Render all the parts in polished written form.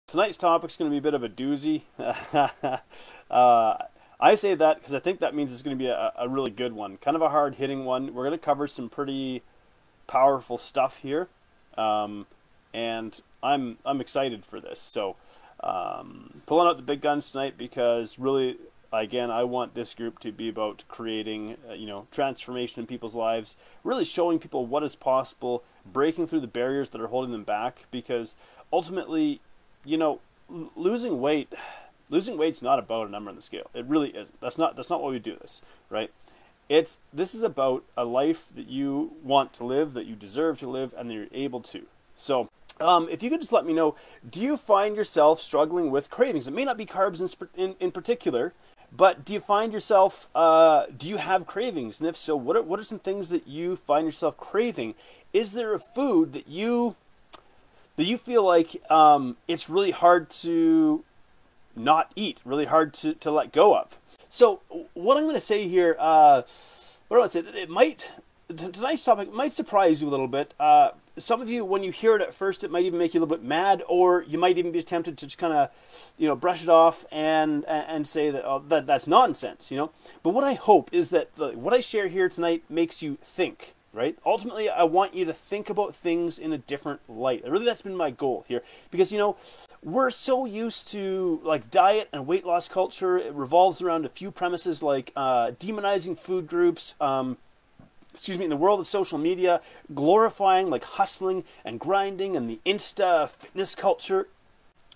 Tonight's topic is going to be a bit of a doozy. I say that because I think that means it's going to be a really good one, kind of a hard-hitting one. We're going to cover some pretty powerful stuff here, and I'm excited for this. So, pulling out the big guns tonight because really, again, I want this group to be about creating, transformation in people's lives, really showing people what is possible, breaking through the barriers that are holding them back. Because ultimately, losing weight's not about a number on the scale. It really isn't. That's not why we do this, right? This is about a life that you want to live, that you deserve to live, and that you're able to. So, if you could just let me know, do you find yourself struggling with cravings? It may not be carbs in particular, but do you find yourself, do you have cravings? And if so, what are some things that you find yourself craving? Is there a food that you feel like it's really hard to not eat, really hard to let go of? So what I'm going to say here, tonight's topic might surprise you a little bit. Some of you, when you hear it at first, it might even make you a little bit mad, or you might even be tempted to just kind of, brush it off and say that that's nonsense, But what I hope is that what I share here tonight makes you think. Right? Ultimately, I want you to think about things in a different light. Really, that's been my goal here. Because, we're so used to like diet and weight loss culture. It revolves around a few premises like demonizing food groups, in the world of social media, glorifying like hustling and grinding and the Insta fitness culture.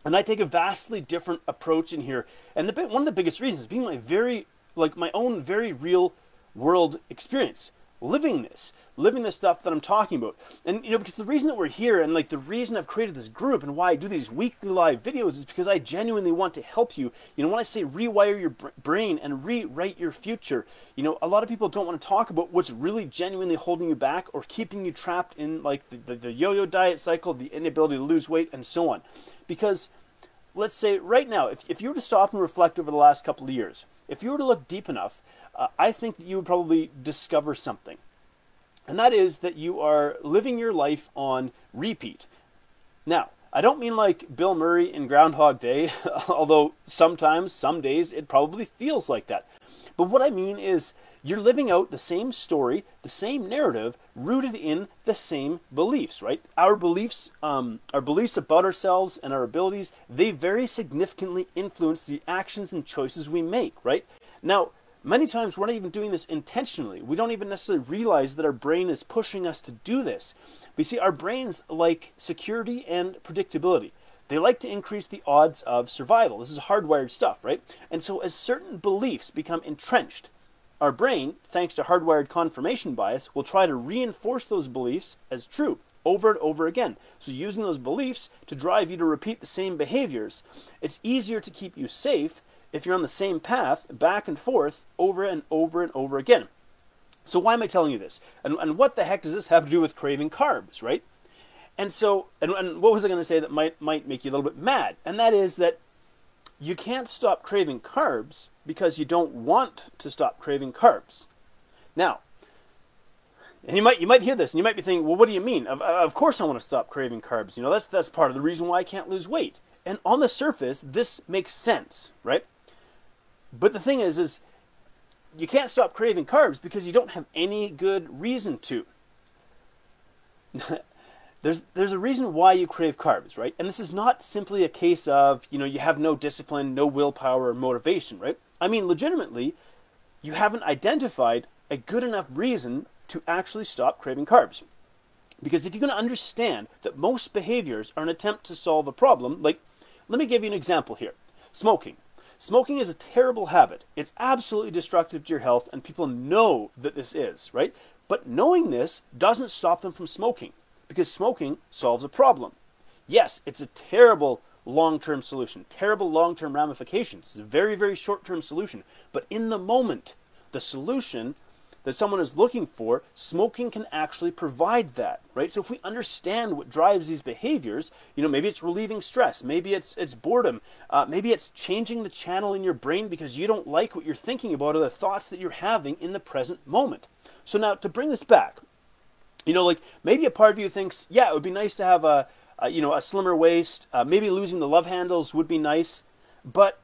And I take a vastly different approach in here. And one of the biggest reasons being my own very real world experience. Living this stuff that I'm talking about. And, because the reason that we're here and like the reason I've created this group and why I do these weekly live videos is because I genuinely want to help you. When I say rewire your brain and rewrite your future, a lot of people don't want to talk about what's really genuinely holding you back or keeping you trapped in like the yo-yo diet cycle, the inability to lose weight, and so on. Because let's say right now, if you were to stop and reflect over the last couple of years, if you were to look deep enough, I think that you would probably discover something. And that is that you are living your life on repeat. Now, I don't mean like Bill Murray in Groundhog Day, although sometimes, some days, it probably feels like that. But what I mean is you're living out the same story, the same narrative, rooted in the same beliefs, right? Our beliefs about ourselves and our abilities, they very significantly influence the actions and choices we make, right? Now, many times we're not even doing this intentionally. We don't even necessarily realize that our brain is pushing us to do this. But you see, our brains like security and predictability. They like to increase the odds of survival. This is hardwired stuff, right? And so as certain beliefs become entrenched, our brain, thanks to hardwired confirmation bias, will try to reinforce those beliefs as true over and over again. So using those beliefs to drive you to repeat the same behaviors, it's easier to keep you safe if you're on the same path back and forth over and over and over again. So why am I telling you this? And what the heck does this have to do with craving carbs, right? And so, and what was I going to say that might make you a little bit mad? And that is that you can't stop craving carbs because you don't want to stop craving carbs. Now, and you might hear this and you might be thinking, well, what do you mean? Of course I want to stop craving carbs. That's part of the reason why I can't lose weight. And on the surface, this makes sense, right? But the thing is you can't stop craving carbs because you don't have any good reason to. There's a reason why you crave carbs, right? And this is not simply a case of, you have no discipline, no willpower or motivation, right? I mean, legitimately, you haven't identified a good enough reason to actually stop craving carbs. Because if you're going to understand that most behaviors are an attempt to solve a problem, like, let me give you an example here. Smoking. Smoking is a terrible habit. It's absolutely destructive to your health, and people know that this is, right? But knowing this doesn't stop them from smoking, because smoking solves a problem. Yes, it's a terrible long-term solution, terrible long-term ramifications. It's a very, very short-term solution. But in the moment, the solution that someone is looking for, smoking can actually provide that, right? So if we understand what drives these behaviors, maybe it's relieving stress, maybe it's boredom, maybe it's changing the channel in your brain because you don't like what you're thinking about or the thoughts that you're having in the present moment. So now to bring this back, maybe a part of you thinks, yeah, it would be nice to have a a slimmer waist, maybe losing the love handles would be nice. But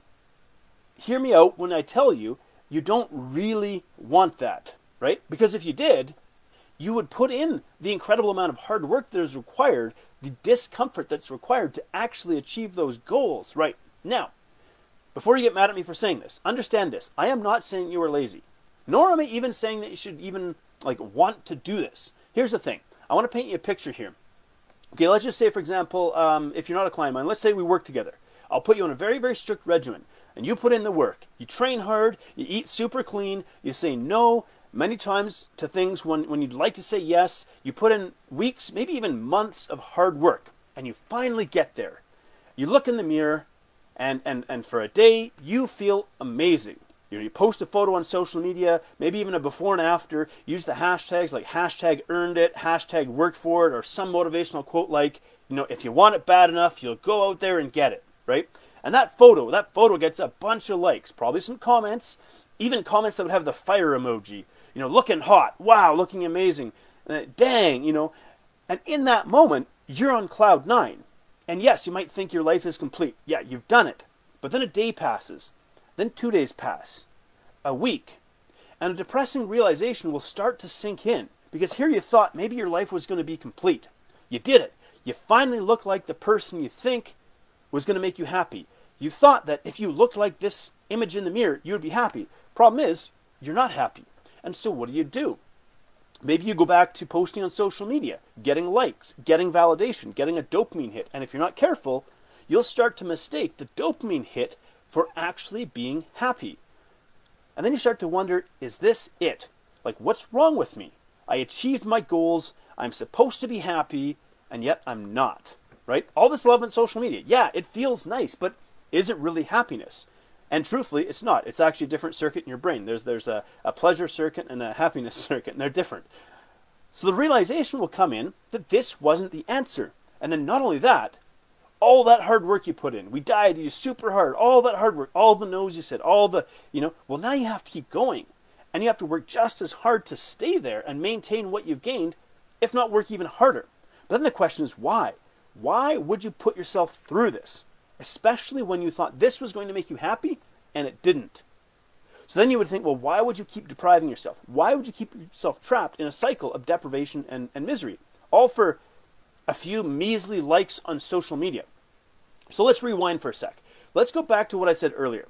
hear me out when I tell you, you don't really want that, right? Because if you did, you would put in the incredible amount of hard work that is required, the discomfort that's required to actually achieve those goals, right? Now, before you get mad at me for saying this, understand this. I am not saying you are lazy, nor am I even saying that you should even want to do this. Here's the thing. I want to paint you a picture here. Okay, let's just say, for example, if you're not a client of mine, let's say we work together. I'll put you on a very, very strict regimen, and you put in the work. You train hard, you eat super clean, you say no many times to things when you'd like to say yes. You put in weeks, maybe even months of hard work, and you finally get there. You look in the mirror, and for a day, you feel amazing. You post a photo on social media, maybe even a before and after. Use the hashtags like hashtag earned it, hashtag worked for it, or some motivational quote like, if you want it bad enough, you'll go out there and get it, right? And that photo gets a bunch of likes, probably some comments, even comments that would have the fire emoji. Looking hot, wow, looking amazing, dang, And in that moment, you're on cloud 9. And yes, you might think your life is complete. Yeah, you've done it. But then a day passes. Then 2 days pass. A week. And a depressing realization will start to sink in. Because here you thought maybe your life was going to be complete. You did it. You finally look like the person you think was going to make you happy. You thought that if you looked like this image in the mirror, you would be happy. Problem is, you're not happy. And so what do? Maybe you go back to posting on social media, getting likes, getting validation, getting a dopamine hit. And if you're not careful, you'll start to mistake the dopamine hit for actually being happy. And then you start to wonder, is this it? What's wrong with me? I achieved my goals, I'm supposed to be happy, and yet I'm not, right? All this love on social media, yeah, it feels nice, but is it really happiness? And truthfully, it's not. It's actually a different circuit in your brain. There's a pleasure circuit and a happiness circuit, and they're different. So the realization will come in that this wasn't the answer. And then not only that, all that hard work you put in, we dieted you super hard, all that hard work, all the no's you said, all the, well, now you have to keep going. And you have to work just as hard to stay there and maintain what you've gained, if not work even harder. But then the question is why? Why would you put yourself through this? Especially when you thought this was going to make you happy, and it didn't. So then you would think, well, why would you keep depriving yourself? Why would you keep yourself trapped in a cycle of deprivation and misery? All for a few measly likes on social media. So let's rewind for a sec. Let's go back to what I said earlier.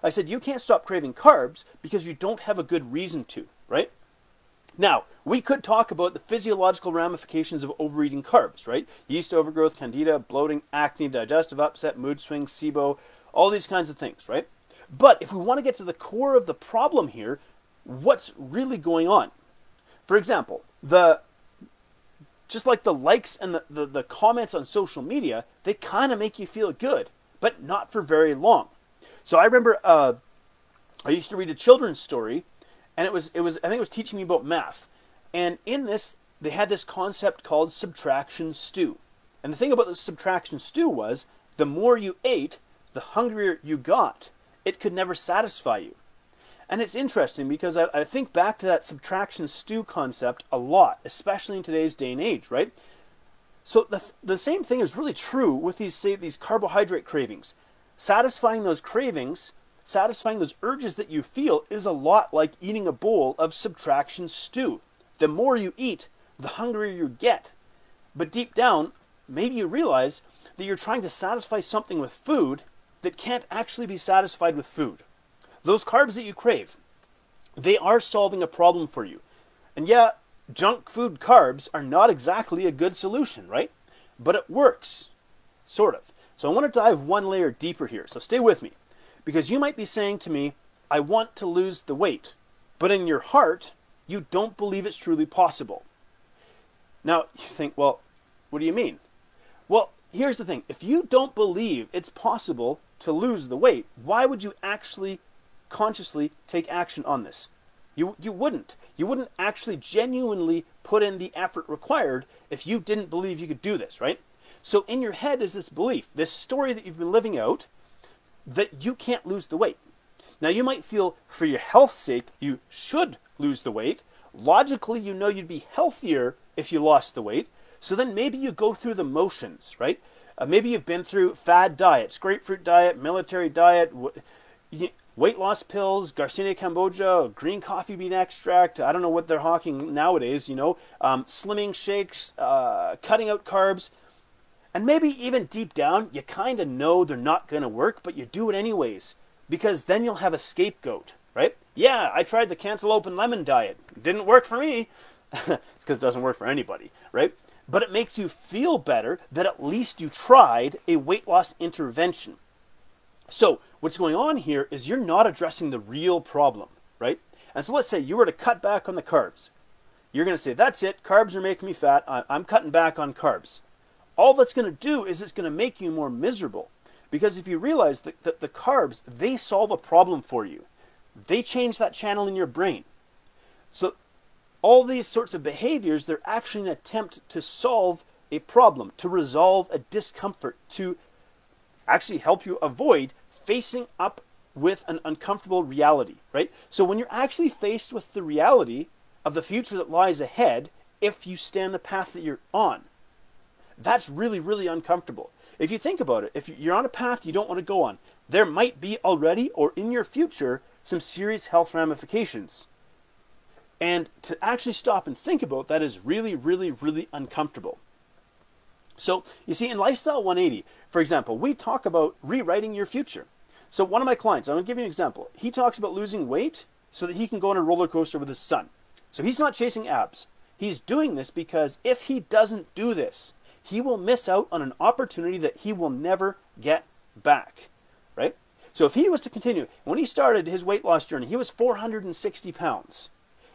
I said you can't stop craving carbs because you don't have a good reason to, right? Now, we could talk about the physiological ramifications of overeating carbs, right? Yeast overgrowth, candida, bloating, acne, digestive upset, mood swings, SIBO, all these kinds of things, right? But if we want to get to the core of the problem here, what's really going on? For example, just like the likes and the comments on social media, they kind of make you feel good, but not for very long. So I remember I used to read a children's story, and I think it was teaching me about math. And in this, they had this concept called subtraction stew. And the thing about the subtraction stew was, the more you ate, the hungrier you got. It could never satisfy you. And it's interesting because I think back to that subtraction stew concept a lot, especially in today's day and age, right? So the same thing is really true with these carbohydrate cravings. Satisfying those cravings, satisfying those urges that you feel is a lot like eating a bowl of subtraction stew. The more you eat, the hungrier you get. But deep down, maybe you realize that you're trying to satisfy something with food that can't actually be satisfied with food. Those carbs that you crave, they are solving a problem for you. And yeah, junk food carbs are not exactly a good solution, right? But it works, sort of. So I want to dive one layer deeper here, so stay with me. Because you might be saying to me, I want to lose the weight, but in your heart, you don't believe it's truly possible. Now, you think, well, what do you mean? Well, here's the thing. If you don't believe it's possible to lose the weight, why would you actually consciously take action on this? You wouldn't. You wouldn't actually genuinely put in the effort required if you didn't believe you could do this, right? So in your head is this belief, this story that you've been living out, that you can't lose the weight. Now you might feel for your health's sake you should lose the weight. Logically, you know you'd be healthier if you lost the weight. So then maybe you go through the motions, right? Maybe you've been through fad diets, grapefruit diet, military diet, weight loss pills, Garcinia Cambogia, green coffee bean extract. I don't know what they're hawking nowadays, slimming shakes, cutting out carbs. And maybe even deep down, you kind of know they're not going to work, but you do it anyways. Because then you'll have a scapegoat, right? Yeah, I tried the cantaloupe and lemon diet. It didn't work for me. It's because it doesn't work for anybody, right? But it makes you feel better that at least you tried a weight loss intervention. So what's going on here is you're not addressing the real problem, right? And so let's say you were to cut back on the carbs. You're going to say, that's it, carbs are making me fat, I'm cutting back on carbs. All that's going to do is it's going to make you more miserable. Because if you realize that the carbs, they solve a problem for you. They change that channel in your brain. So all these sorts of behaviors, they're actually an attempt to solve a problem, to resolve a discomfort, to actually help you avoid facing up with an uncomfortable reality, right? So when you're actually faced with the reality of the future that lies ahead, if you stay on the path that you're on, that's really, really uncomfortable. If you think about it, if you're on a path you don't want to go on, there might be already or in your future some serious health ramifications. And to actually stop and think about that is really, really, really uncomfortable. So you see, in Lifestyle 180, for example, we talk about rewriting your future. So one of my clients, I'm going to give you an example. He talks about losing weight so that he can go on a roller coaster with his son. So he's not chasing abs. He's doing this because if he doesn't do this, he will miss out on an opportunity that he will never get back, right? So if he was to continue, when he started his weight loss journey, he was 460 pounds.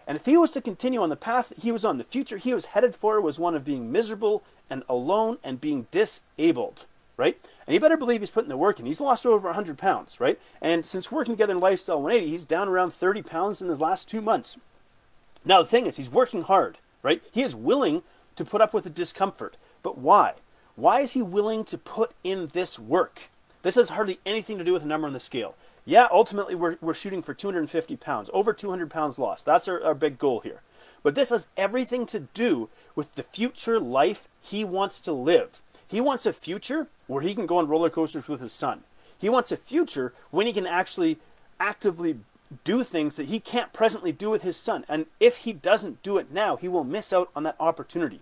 And if he was to continue on the path that he was on, the future he was headed for was one of being miserable and alone and being disabled, right? And you better believe he's putting the work in. He's lost over 100 pounds, right? And since working together in Lifestyle 180, he's down around 30 pounds in the last 2 months. Now, the thing is, he's working hard, right? He is willing to put up with the discomfort. But why? Why is he willing to put in this work? This has hardly anything to do with a number on the scale. Yeah, ultimately we're shooting for 250 pounds, over 200 pounds lost. That's our big goal here. But this has everything to do with the future life he wants to live. He wants a future where he can go on roller coasters with his son. He wants a future when he can actually actively do things that he can't presently do with his son. And if he doesn't do it now, he will miss out on that opportunity.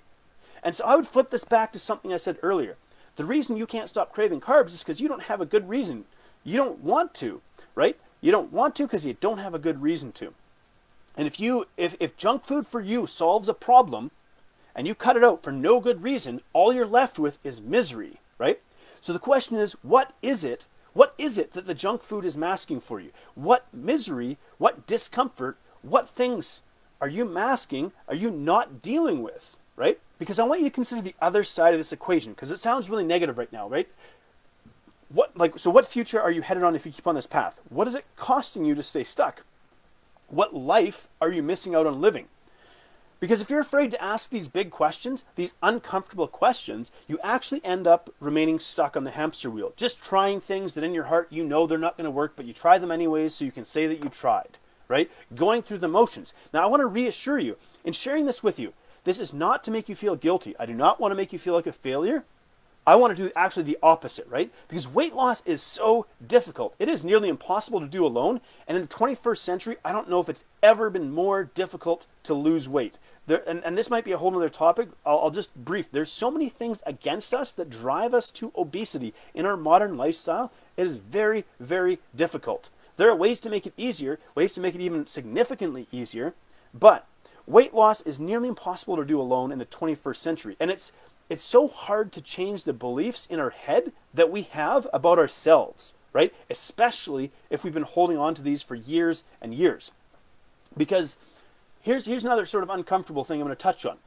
And so I would flip this back to something I said earlier. The reason you can't stop craving carbs is because you don't have a good reason. You don't want to, right? You don't want to because you don't have a good reason to. And if junk food for you solves a problem and you cut it out for no good reason, all you're left with is misery, right? So the question is, what is it? What is it that the junk food is masking for you? What misery, what discomfort, what things are you masking, are you not dealing with, right? Because I want you to consider the other side of this equation, because it sounds really negative right now, right? So what future are you headed on if you keep on this path? What is it costing you to stay stuck? What life are you missing out on living? Because if you're afraid to ask these big questions, these uncomfortable questions, you actually end up remaining stuck on the hamster wheel, just trying things that in your heart you know they're not going to work, but you try them anyways so you can say that you tried, right? Going through the motions. Now, I want to reassure you, in sharing this with you, this is not to make you feel guilty. I do not want to make you feel like a failure. I want to do actually the opposite, right? Because weight loss is so difficult. It is nearly impossible to do alone. And in the 21st century, I don't know if it's ever been more difficult to lose weight. And this might be a whole other topic. I'll just brief. There's so many things against us that drive us to obesity in our modern lifestyle. It is very, very difficult. There are ways to make it easier, ways to make it even significantly easier. But weight loss is nearly impossible to do alone in the 21st century. And it's so hard to change the beliefs in our head that we have about ourselves, right? Especially if we've been holding on to these for years and years. Because here's another sort of uncomfortable thing I'm going to touch on.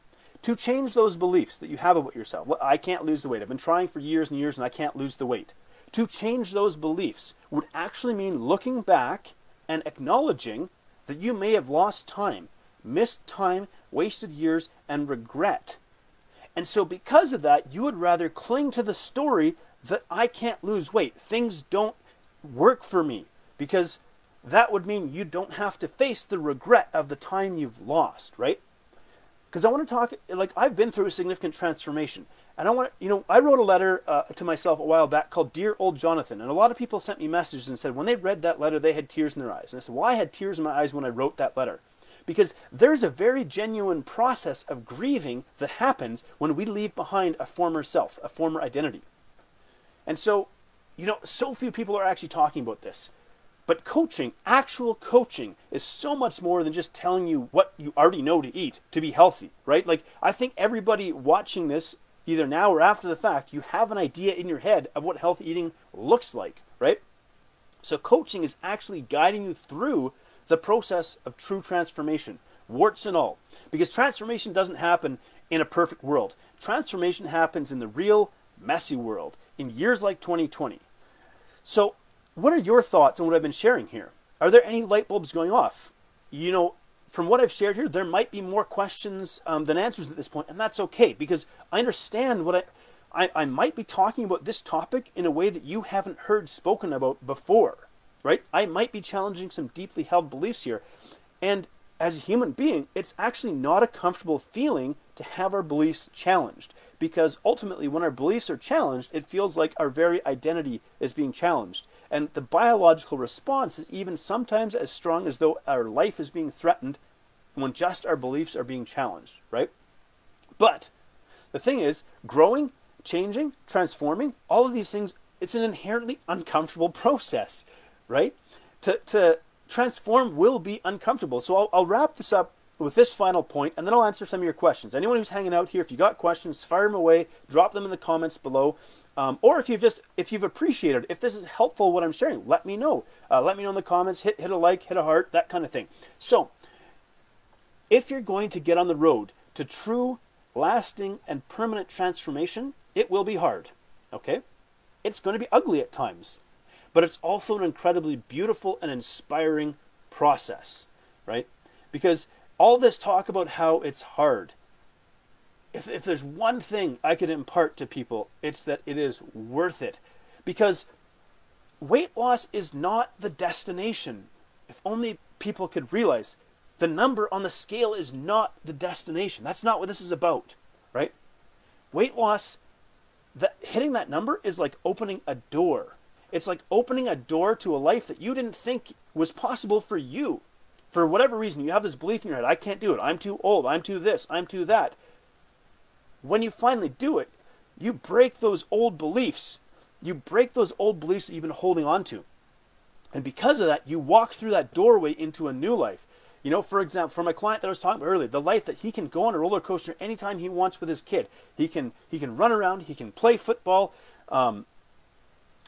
To change those beliefs that you have about yourself, well, I can't lose the weight. I've been trying for years and years and I can't lose the weight. To change those beliefs would actually mean looking back and acknowledging that you may have lost time, missed time, wasted years, and regret. And so because of that, you would rather cling to the story that I can't lose weight. Things don't work for me, because that would mean you don't have to face the regret of the time you've lost, right? because I want to talk, like, I've been through a significant transformation. And I want to, I wrote a letter to myself a while back called Dear Old Jonathan. And a lot of people sent me messages and said when they read that letter, they had tears in their eyes. And I said, well, I had tears in my eyes when I wrote that letter. Because there's a very genuine process of grieving that happens when we leave behind a former self, a former identity. And so, so few people are actually talking about this. But coaching, actual coaching, is so much more than just telling you what you already know to eat to be healthy, right? Like, I think everybody watching this, either now or after the fact, you have an idea in your head of what healthy eating looks like, right? So coaching is actually guiding you through the process of true transformation, warts and all. Because transformation doesn't happen in a perfect world. Transformation happens in the real, messy world, in years like 2020. So, what are your thoughts on what I've been sharing here? Are there any light bulbs going off? From what I've shared here, there might be more questions than answers at this point, and that's okay, because I understand what I might be talking about this topic in a way that you haven't heard spoken about before, right? I might be challenging some deeply held beliefs here, and as a human being, it's actually not a comfortable feeling to have our beliefs challenged, because ultimately when our beliefs are challenged, it feels like our very identity is being challenged. And the biological response is even sometimes as strong as though our life is being threatened when just our beliefs are being challenged, right? But the thing is, growing, changing, transforming, all of these things, it's an inherently uncomfortable process, right? To transform will be uncomfortable. So I'll wrap this up with this final point, and then I'll answer some of your questions. Anyone who's hanging out here, if you got questions, fire them away, drop them in the comments below. Or if you've appreciated, if this is helpful what I'm sharing, let me know. Let me know in the comments, hit a like, hit a heart, that kind of thing. So, if you're going to get on the road to true, lasting, and permanent transformation, it will be hard, okay? It's going to be ugly at times, but it's also an incredibly beautiful and inspiring process, right? Because all this talk about how it's hard, if there's one thing I could impart to people, it's that it is worth it. Because weight loss is not the destination. If only people could realize the number on the scale is not the destination. That's not what this is about, right? Weight loss, hitting that number is like opening a door. It's like opening a door to a life that you didn't think was possible for you. For whatever reason, you have this belief in your head, I can't do it, I'm too old, I'm too this, I'm too that. When you finally do it, you break those old beliefs. You break those old beliefs that you've been holding on to. And because of that, you walk through that doorway into a new life. For example, for my client that I was talking about earlier, the life that he can go on a roller coaster anytime he wants with his kid. He can run around, he can play football.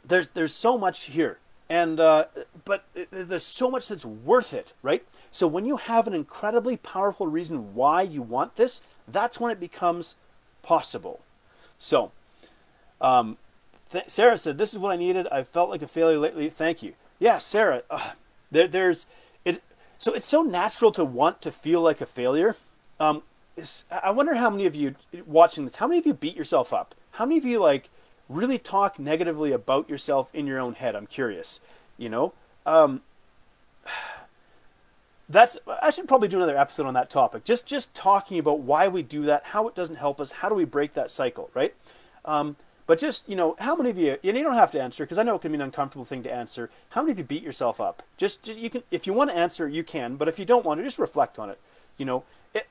There's so much here. And but there's so much that's worth it, right? So when you have an incredibly powerful reason why you want this, that's when it becomes possible. So, Sarah said, this is what I needed. I felt like a failure lately. Thank you. Yeah, Sarah, so it's so natural to want to feel like a failure. I wonder how many of you watching this, how many of you beat yourself up? How many of you really talk negatively about yourself in your own head? I'm curious, I should probably do another episode on that topic. Just talking about why we do that, how it doesn't help us, how do we break that cycle, right? But just, how many of you, and you don't have to answer because I know it can be an uncomfortable thing to answer. How many of you beat yourself up? Just you can, if you want to answer, you can, but if you don't want to, just reflect on it,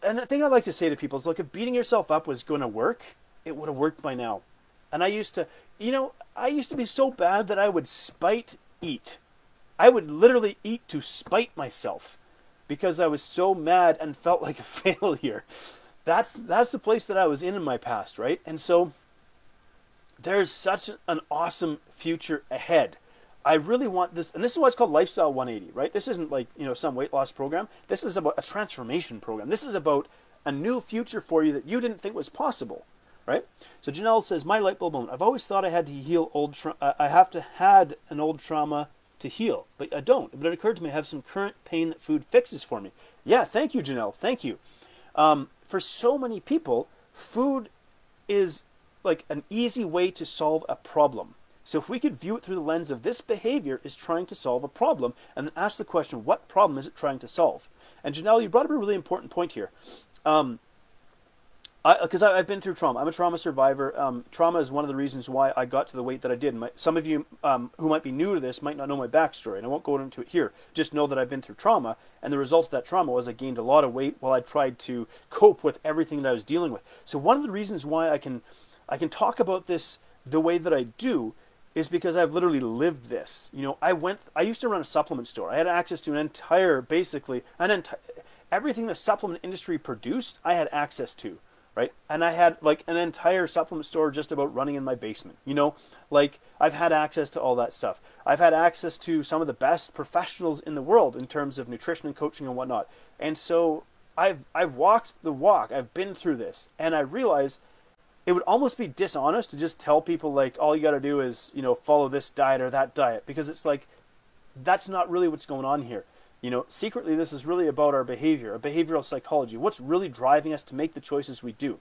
And the thing I like to say to people is, look, if beating yourself up was going to work, it would have worked by now. And I used to be so bad that I would spite eat. I would literally eat to spite myself because I was so mad and felt like a failure. That's the place that I was in my past, right? And so there's such an awesome future ahead. I really want this, and this is why it's called Lifestyle 180, right? This isn't like, some weight loss program. This is about a transformation program. This is about a new future for you that you didn't think was possible, right? So Janelle says, my light bulb moment. I've always thought I had to heal I have to had an old trauma to heal, but I don't. But it occurred to me I have some current pain that food fixes for me. Yeah, thank you, Janelle. Thank you. For so many people, food is like an easy way to solve a problem. So if we could view it through the lens of this behavior is trying to solve a problem, and then ask the question, what problem is it trying to solve? And Janelle, you brought up a really important point here. Because I've been through trauma. I'm a trauma survivor. Trauma is one of the reasons why I got to the weight that I did. Some of you who might be new to this might not know my backstory, and I won't go into it here. Just know that I've been through trauma, and the result of that trauma was I gained a lot of weight while I tried to cope with everything that I was dealing with. So one of the reasons why I can talk about this the way that I do is because I've literally lived this. You know, I used to run a supplement store. I had access to everything the supplement industry produced, I had access to. Right? And I had like an entire supplement store just about running in my basement. You know, like I've had access to all that stuff. I've had access to some of the best professionals in the world in terms of nutrition and coaching and whatnot. And so I've walked the walk. I've been through this, and I realize it would almost be dishonest to just tell people like all you got to do is, you know, follow this diet or that diet, because it's like that's not really what's going on here. You know, secretly, this is really about our behavior, our behavioral psychology, what's really driving us to make the choices we do.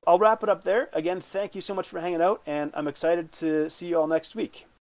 I'll wrap it up there. Again, thank you so much for hanging out, and I'm excited to see you all next week.